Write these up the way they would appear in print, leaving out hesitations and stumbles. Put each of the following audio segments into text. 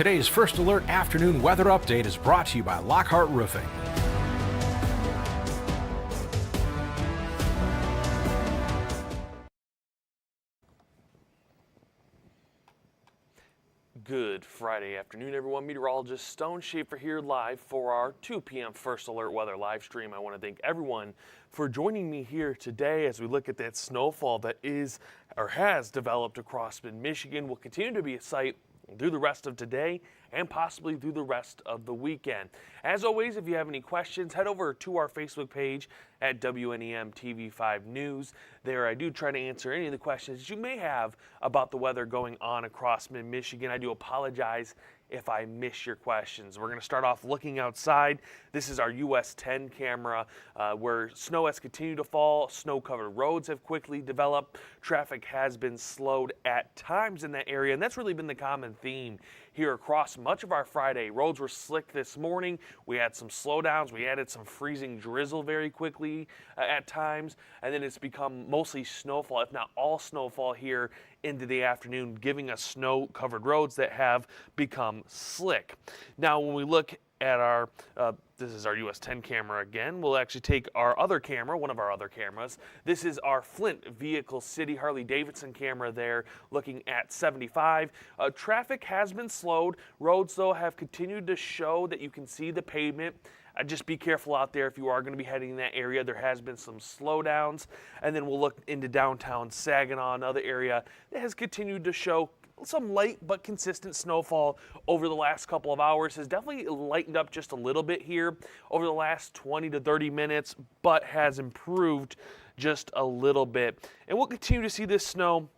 Today's First Alert afternoon weather update is brought to you by Lockhart Roofing. Good Friday afternoon, everyone. Meteorologist Stone Schaefer here live for our 2 p.m. First Alert weather live stream. I want to thank everyone for joining me here today as we look at that snowfall that is or has developed across mid-Michigan. Will continue to be a sight through the rest of today and possibly through the rest of the weekend. As always, if you have any questions, head over to our Facebook page at WNEM TV5 News. There I do try to answer any of the questions you may have about the weather going on across mid-Michigan. I do apologize if I miss your questions. We're going to start off looking outside. This is our US 10 camera where snow has continued to fall. Snow-covered roads have quickly developed. Traffic has been slowed at times in that area, and that's really been the common theme here across much of our Friday. Roads were slick this morning. We had some slowdowns. We added some freezing drizzle very quickly at times, and then it's become mostly snowfall, if not all snowfall here into the afternoon, giving us snow-covered roads that have become slick. Now, when we look at our, this is our US 10 camera again. We'll actually take our other camera, one of our other cameras. This is our Flint Vehicle City Harley-Davidson camera there, looking at 75. Traffic has been slowed. Roads, though, have continued to show that you can see the pavement. Just be careful out there if you are going to be heading in that area. There has been some slowdowns. And then we'll look into downtown Saginaw, another area that has continued to show some light but consistent snowfall over the last couple of hours. Has definitely lightened up just a little bit here over the last 20 to 30 minutes, but has improved just a little bit. And we'll continue to see this snow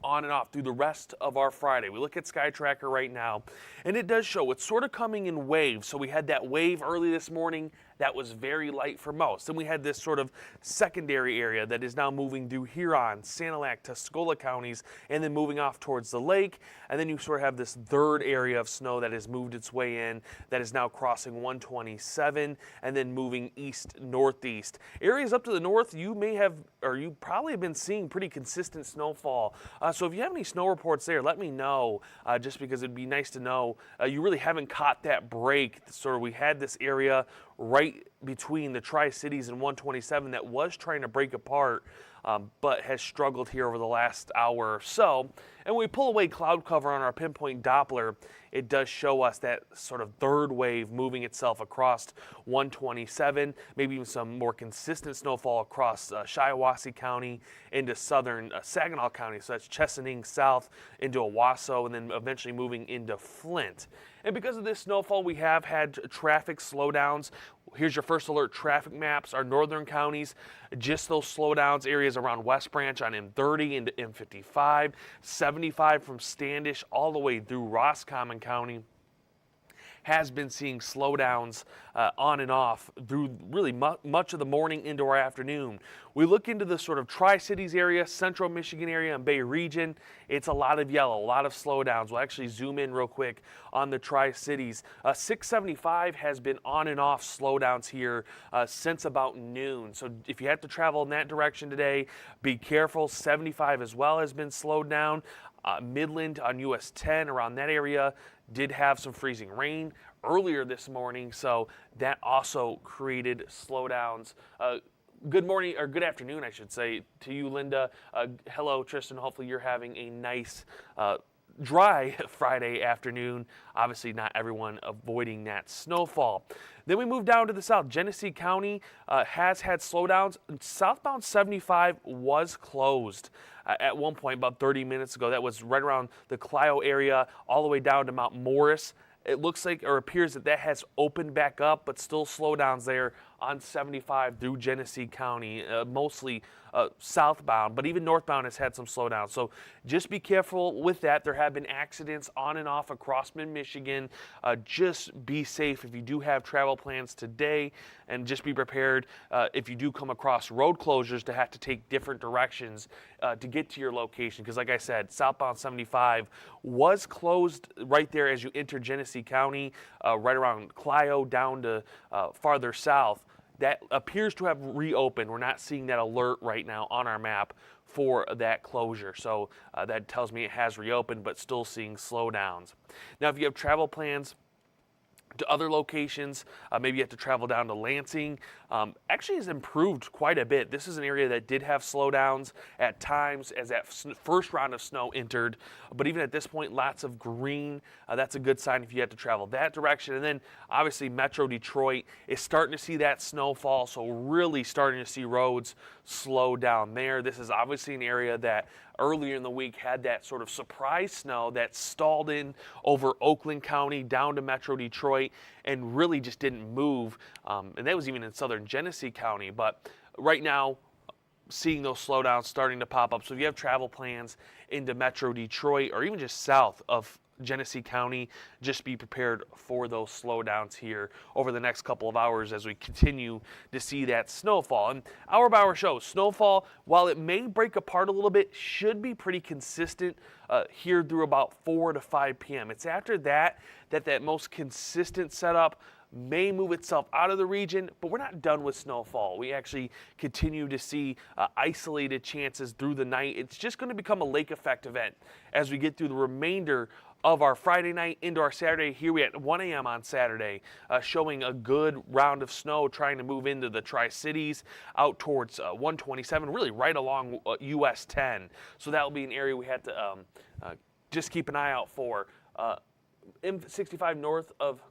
on and off through the rest of our Friday. We look at Sky Tracker right now, and it does show it's sort of coming in waves. So we had that wave early this morning that was very light for most. Then we had this sort of secondary area that is now moving through Huron, Sanilac, Tuscola counties, and then moving off towards the lake. And then you sort of have this third area of snow that has moved its way in, that is now crossing 127 and then moving east-northeast. Areas up to the north, you may have, or you probably have been seeing pretty consistent snowfall. So if you have any snow reports there, let me know, just because it'd be nice to know you really haven't caught that break. Sort of we had this area right between the Tri-Cities and 127 that was trying to break apart, but has struggled here over the last hour or so. And when we pull away cloud cover on our pinpoint Doppler, it does show us that sort of third wave moving itself across 127, maybe even some more consistent snowfall across Shiawassee County into southern Saginaw County. So that's Chesaning south into Owasso, and then eventually moving into Flint. And because of this snowfall, we have had traffic slowdowns. Here's your First Alert traffic maps. Our northern counties, just those slowdowns, areas around West Branch on M30 into M55, 75 from Standish all the way through Roscommon County, has been seeing slowdowns on and off through really much of the morning into our afternoon. We look into the sort of Tri-Cities area, Central Michigan area, and Bay region. It's a lot of yellow, a lot of slowdowns. We'll actually zoom in real quick on the Tri-Cities. 675 has been on and off slowdowns here since about noon. So if you have to travel in that direction today, be careful. 75 as well has been slowed down. Midland on US 10 around that area did have some freezing rain earlier this morning, so that also created slowdowns. Good morning, or good afternoon, I should say, to you, Linda. Hello, Tristan. Hopefully you're having a nice, dry Friday afternoon. Obviously not everyone avoiding that snowfall. Then we move down to the south. Genesee County has had slowdowns. Southbound 75 was closed at one point about 30 minutes ago. That was right around the Clio area all the way down to Mount Morris. It looks like, or appears that has opened back up, but still slowdowns there on 75 through Genesee County, mostly southbound, but even northbound has had some slowdowns. So just be careful with that. There have been accidents on and off across mid-Michigan. Just be safe if you do have travel plans today, and just be prepared if you do come across road closures to have to take different directions to get to your location. Because like I said, southbound 75 was closed right there as you enter Genesee County, right around Clio down to farther south. that appears to have reopened. We're not seeing that alert right now on our map for that closure. So that tells me it has reopened, but still seeing slowdowns. Now, if you have travel plans to other locations, maybe you have to travel down to Lansing, actually has improved quite a bit. This is an area that did have slowdowns at times as that first round of snow entered, but even at this point, lots of green. That's a good sign if you had to travel that direction. And then obviously Metro Detroit is starting to see that snowfall, so really starting to see roads slow down there. This is obviously an area that earlier in the week had that sort of surprise snow that stalled in over Oakland County down to Metro Detroit and really just didn't move. And that was even in southern Genesee County. But right now, seeing those slowdowns starting to pop up. So if you have travel plans into Metro Detroit or even just south of Genesee County, just be prepared for those slowdowns here over the next couple of hours as we continue to see that snowfall. And hour by hour shows snowfall, while it may break apart a little bit, should be pretty consistent here through about 4 to 5 p.m. It's after that that most consistent setup may move itself out of the region, but we're not done with snowfall. We actually continue to see isolated chances through the night. It's just going to become a lake effect event as we get through the remainder of our Friday night into our Saturday. Here we at 1 a.m. on Saturday, showing a good round of snow trying to move into the Tri-Cities out towards 127, really right along US 10. So that will be an area we had to just keep an eye out for. M65 north of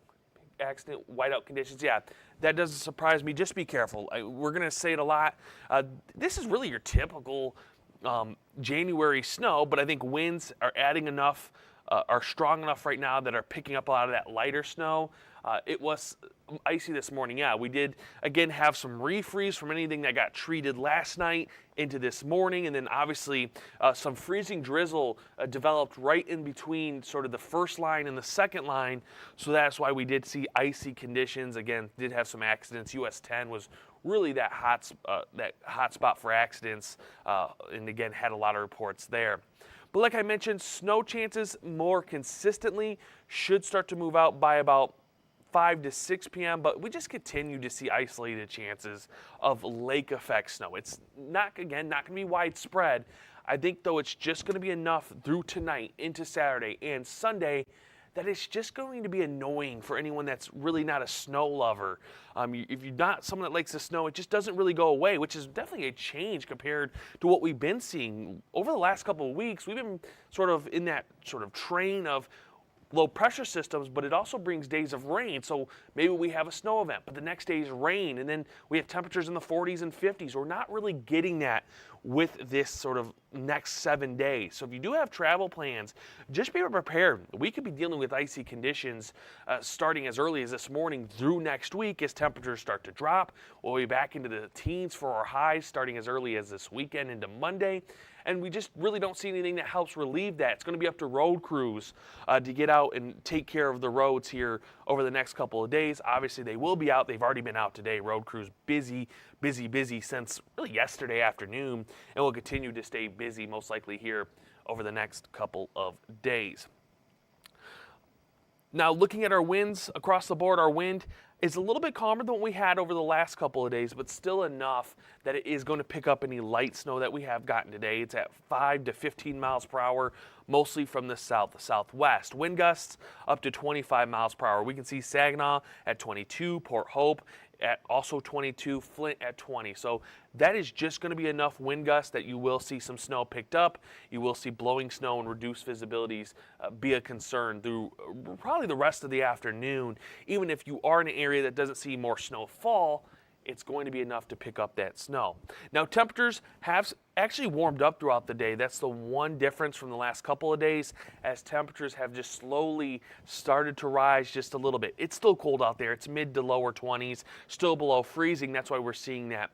accident, whiteout conditions. Yeah, that doesn't surprise me. Just be careful. We're going to say it a lot. This is really your typical January snow, but I think winds are adding enough, are strong enough right now that are picking up a lot of that lighter snow. It was icy this morning. Yeah, we did, again, have some refreeze from anything that got treated last night into this morning. And then obviously some freezing drizzle developed right in between sort of the first line and the second line. So that's why we did see icy conditions. Again, did have some accidents. US 10 was really that hot spot for accidents. And again, had a lot of reports there. But like I mentioned, snow chances more consistently should start to move out by about 5 to 6 p.m., but we just continue to see isolated chances of lake effect snow. It's not going to be widespread. I think, though, it's just going to be enough through tonight into Saturday and Sunday that it's just going to be annoying for anyone that's really not a snow lover. If you're not someone that likes the snow, it just doesn't really go away, which is definitely a change compared to what we've been seeing over the last couple of weeks. We've been sort of in that sort of train of low pressure systems, but it also brings days of rain. So maybe we have a snow event, but the next day is rain, and then we have temperatures in the 40s and 50s. We're not really getting that with this sort of next 7 days. So if you do have travel plans, just be prepared. We could be dealing with icy conditions starting as early as this morning through next week as temperatures start to drop. We'll be back into the teens for our highs starting as early as this weekend into Monday. And we just really don't see anything that helps relieve that. It's going to be up to road crews to get out and take care of the roads here over the next couple of days. Obviously, they will be out. They've already been out today. Road crews busy since really yesterday afternoon, and will continue to stay busy most likely here over the next couple of days. Now, looking at our winds across the board, our wind is a little bit calmer than what we had over the last couple of days, but still enough that it is going to pick up any light snow that we have gotten today. It's at 5 to 15 miles per hour, mostly from the southwest. Wind gusts up to 25 miles per hour. We can see Saginaw at 22, Port Hope at also 22, Flint at 20. So that is just going to be enough wind gusts that you will see some snow picked up. You will see blowing snow and reduced visibilities be a concern through probably the rest of the afternoon. Even if you are in an area that doesn't see more snow fall, it's going to be enough to pick up that snow. Now, temperatures have actually warmed up throughout the day. That's the one difference from the last couple of days, as temperatures have just slowly started to rise just a little bit. It's still cold out there. It's mid to lower 20s, still below freezing. That's why we're seeing that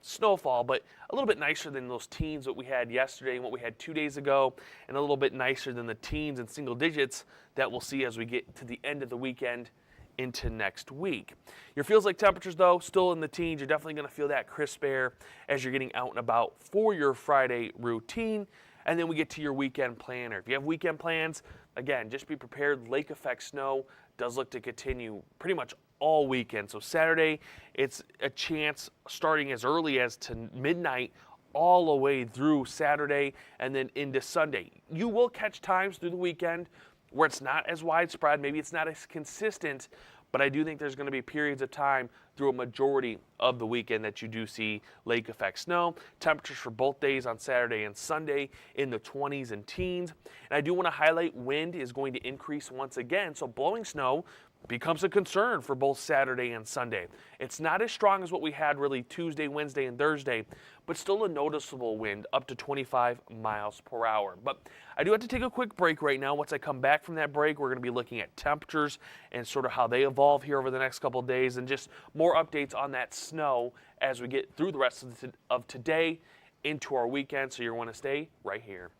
snowfall, but a little bit nicer than those teens that we had yesterday and what we had 2 days ago, and a little bit nicer than the teens and single digits that we'll see as we get to the end of the weekend into next week. Your feels like temperatures, though, still in the teens. You're definitely going to feel that crisp air as you're getting out and about for your Friday routine. And then we get to your weekend planner. If you have weekend plans, again, just be prepared. Lake effect snow does look to continue pretty much all weekend. So Saturday, it's a chance starting as early as to midnight all the way through Saturday and then into Sunday. You will catch times through the weekend where it's not as widespread, maybe it's not as consistent, but I do think there's going to be periods of time through a majority of the weekend that you do see lake effect snow. Temperatures for both days on Saturday and Sunday in the 20s and teens. And I do want to highlight wind is going to increase once again, so blowing snow becomes a concern for both Saturday and Sunday. It's not as strong as what we had really Tuesday, Wednesday, and Thursday, but still a noticeable wind up to 25 miles per hour. But I do have to take a quick break right now. Once I come back from that break, we're going to be looking at temperatures and sort of how they evolve here over the next couple of days and just more updates on that snow as we get through the rest of today into our weekend. So you're going to stay right here.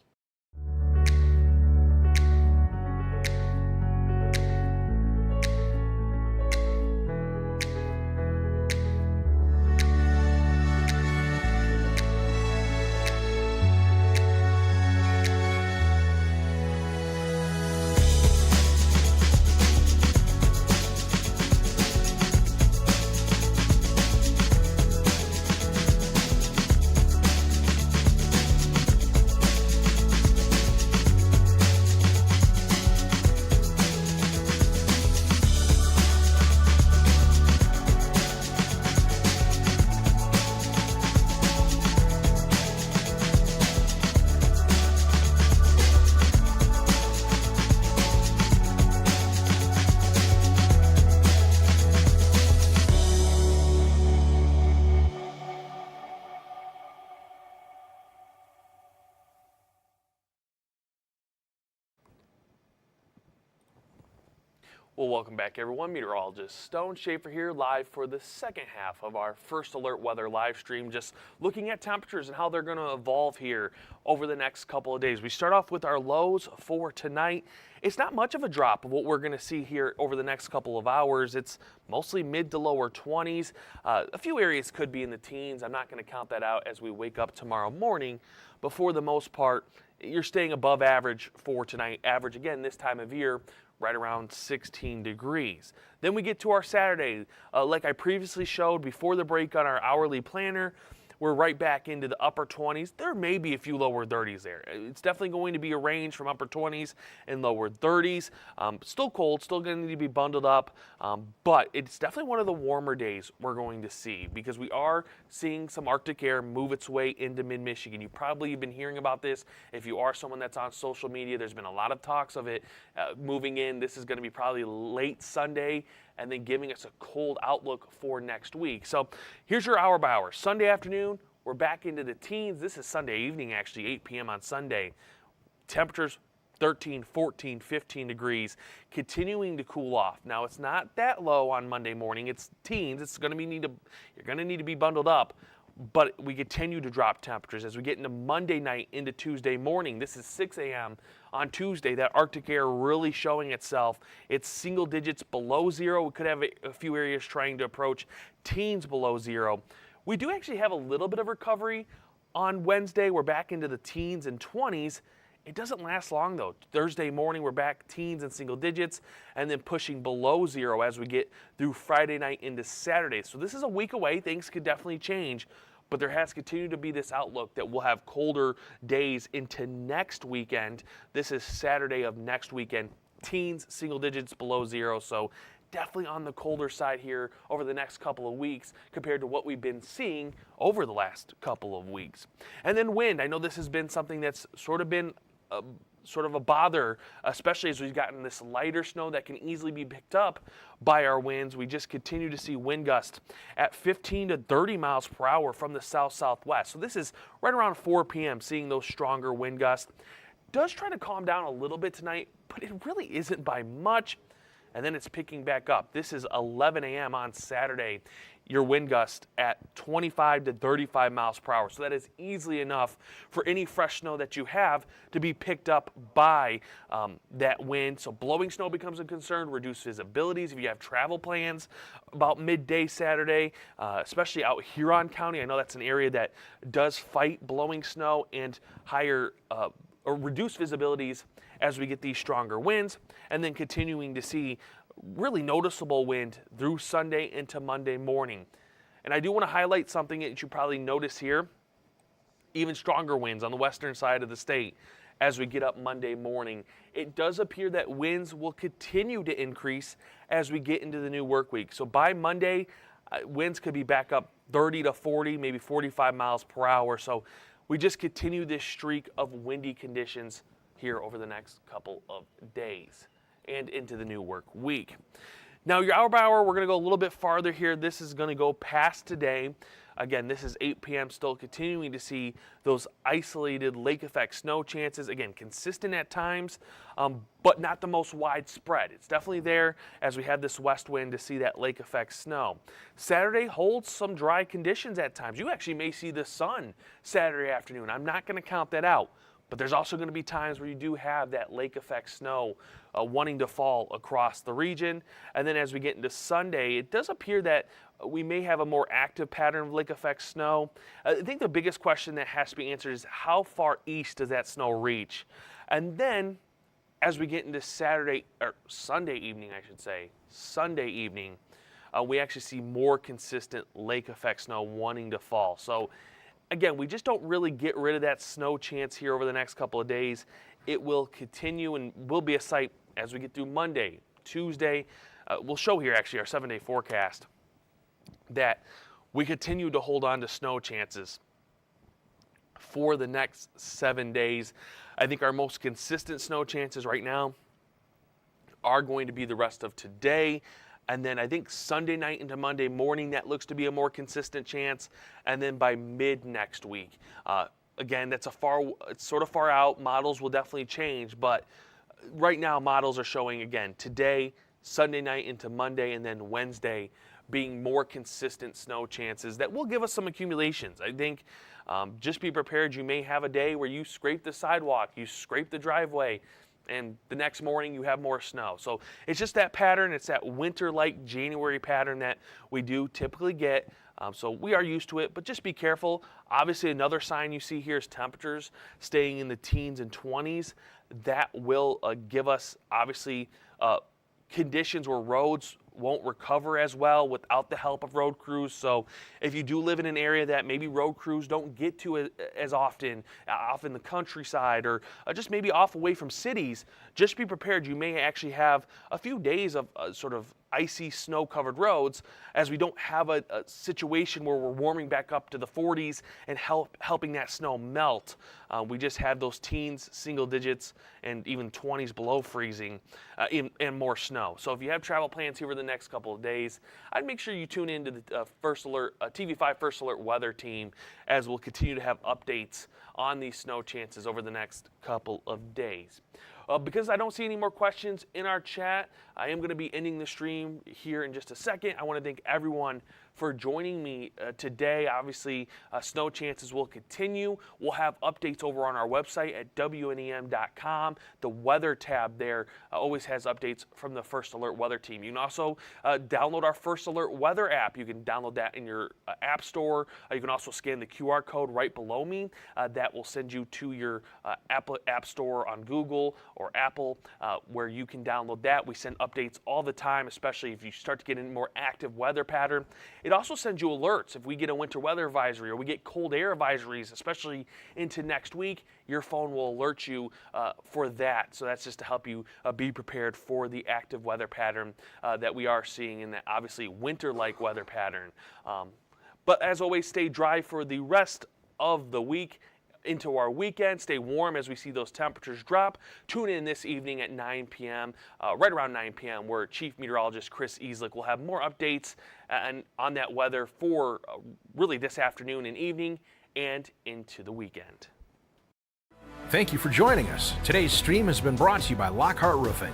Well, welcome back, everyone. Meteorologist Stone Schaefer here, live for the second half of our First Alert Weather live stream, just looking at temperatures and how they're going to evolve here over the next couple of days. We start off with our lows for tonight. It's not much of a drop of what we're going to see here over the next couple of hours. It's mostly mid to lower 20s. A few areas could be in the teens. I'm not going to count that out as we wake up tomorrow morning, but for the most part, you're staying above average for tonight. Average, again, this time of year, right around 16 degrees. Then we get to our Saturday. Like I previously showed before the break on our hourly planner, we're right back into the upper 20s. There may be a few lower 30s there. It's definitely going to be a range from upper 20s and lower 30s. Still cold, still going to need to be bundled up, but it's definitely one of the warmer days we're going to see because we are seeing some Arctic air move its way into mid-Michigan. You probably have been hearing about this. If you are someone that's on social media, there's been a lot of talks of it moving in. This is going to be probably late Sunday and then giving us a cold outlook for next week. So here's your hour by hour. Sunday afternoon, we're back into the teens. This is Sunday evening, actually, 8 p.m. on Sunday. Temperatures 13, 14, 15 degrees, continuing to cool off. Now, it's not that low on Monday morning. It's teens. It's going to be you're going to need to be bundled up. But we continue to drop temperatures as we get into Monday night into Tuesday morning. This is 6 a.m. on Tuesday. That Arctic air really showing itself. It's single digits below zero. We could have a few areas trying to approach teens below zero. We do actually have a little bit of recovery on Wednesday. We're back into the teens and 20s. It doesn't last long, though. Thursday morning, we're back teens and single digits, and then pushing below zero as we get through Friday night into Saturday. So this is a week away. Things could definitely change, but there has continued to be this outlook that we'll have colder days into next weekend. This is Saturday of next weekend. Teens, single digits below zero, so definitely on the colder side here over the next couple of weeks compared to what we've been seeing over the last couple of weeks. And then wind. I know this has been something that's sort of been sort of a bother, especially as we've gotten this lighter snow that can easily be picked up by our winds. We just continue to see wind gusts at 15 to 30 miles per hour from the south-southwest. So this is right around 4 p.m. seeing those stronger wind gusts. Does try to calm down a little bit tonight, but it really isn't by much. And then it's picking back up. This is 11 a.m. on Saturday. Your wind gust at 25 to 35 miles per hour. So that is easily enough for any fresh snow that you have to be picked up by that wind. So blowing snow becomes a concern, reduced visibilities if you have travel plans about midday Saturday, especially out Huron County. I know that's an area that does fight blowing snow and higher or reduced visibilities as we get these stronger winds, and then continuing to see really noticeable wind through Sunday into Monday morning. And I do want to highlight something that you probably notice here, even stronger winds on the western side of the state as we get up Monday morning. It does appear that winds will continue to increase as we get into the new work week. So by Monday, winds could be back up 30 to 40, maybe 45 miles per hour. So we just continue this streak of windy conditions here over the next couple of days and into the new work week. Now your hour by hour, we're going to go a little bit farther here. This is going to go past today. Again, this is 8 p.m. still continuing to see those isolated lake effect snow chances. Again, consistent at times, but not the most widespread. It's definitely there as we have this west wind to see that lake effect snow. Saturday holds some dry conditions at times. You actually may see the sun Saturday afternoon. I'm not going to count that out. But there's also going to be times where you do have that lake effect snow wanting to fall across the region. And then as we get into Sunday, it does appear that we may have a more active pattern of lake effect snow. I think the biggest question that has to be answered is how far east does that snow reach? And then as we get into Sunday evening, Sunday evening, we actually see more consistent lake effect snow wanting to fall. So again, we just don't really get rid of that snow chance here over the next couple of days. It will continue and will be a sight as we get through Monday, Tuesday. We'll show here actually our 7-day forecast that we continue to hold on to snow chances for the next 7 days. I think our most consistent snow chances right now are going to be the rest of today. And then I think Sunday night into Monday morning, that looks to be a more consistent chance. And then by mid next week, again, it's sort of far out. Models will definitely change, but right now models are showing again today, Sunday night into Monday, and then Wednesday being more consistent snow chances that will give us some accumulations. I think just be prepared. You may have a day where you scrape the sidewalk, you scrape the driveway, and the next morning you have more snow. So it's just that pattern. It's that winter-like January pattern that we do typically get. So we are used to it, but just be careful. Obviously, another sign you see here is temperatures staying in the teens and 20s. That will give us, obviously, conditions where roads won't recover as well without the help of road crews. So if you do live in an area that maybe road crews don't get to as often, off in the countryside or just maybe off away from cities, just be prepared. You may actually have a few days of sort of icy snow-covered roads as we don't have a situation where we're warming back up to the 40s and helping that snow melt. We just had those teens, single digits, and even 20s below freezing and more snow. So if you have travel plans here over the next couple of days, I'd make sure you tune into the First Alert, TV5 First Alert weather team as we'll continue to have updates on these snow chances over the next couple of days. Because I don't see any more questions in our chat, I am going to be ending the stream here in just a second. I want to thank everyone for joining me today. Obviously, snow chances will continue. We'll have updates over on our website at wnem.com. The weather tab there always has updates from the First Alert weather team. You can also download our First Alert weather app. You can download that in your app store. You can also scan the QR code right below me. That will send you to your app store on Google or Apple where you can download that. We send updates all the time, especially if you start to get in a more active weather pattern. It also sends you alerts if we get a winter weather advisory or we get cold air advisories, especially into next week. Your phone will alert you for that. So that's just to help you be prepared for the active weather pattern that we are seeing in that obviously winter-like weather pattern. But as always, stay dry for the rest of the week into our weekend. Stay warm as we see those temperatures drop. Tune in this evening at 9 p.m., right around 9 p.m., where Chief Meteorologist Chris Easlick will have more updates on that weather for really this afternoon and evening and into the weekend. Thank you for joining us. Today's stream has been brought to you by Lockhart Roofing.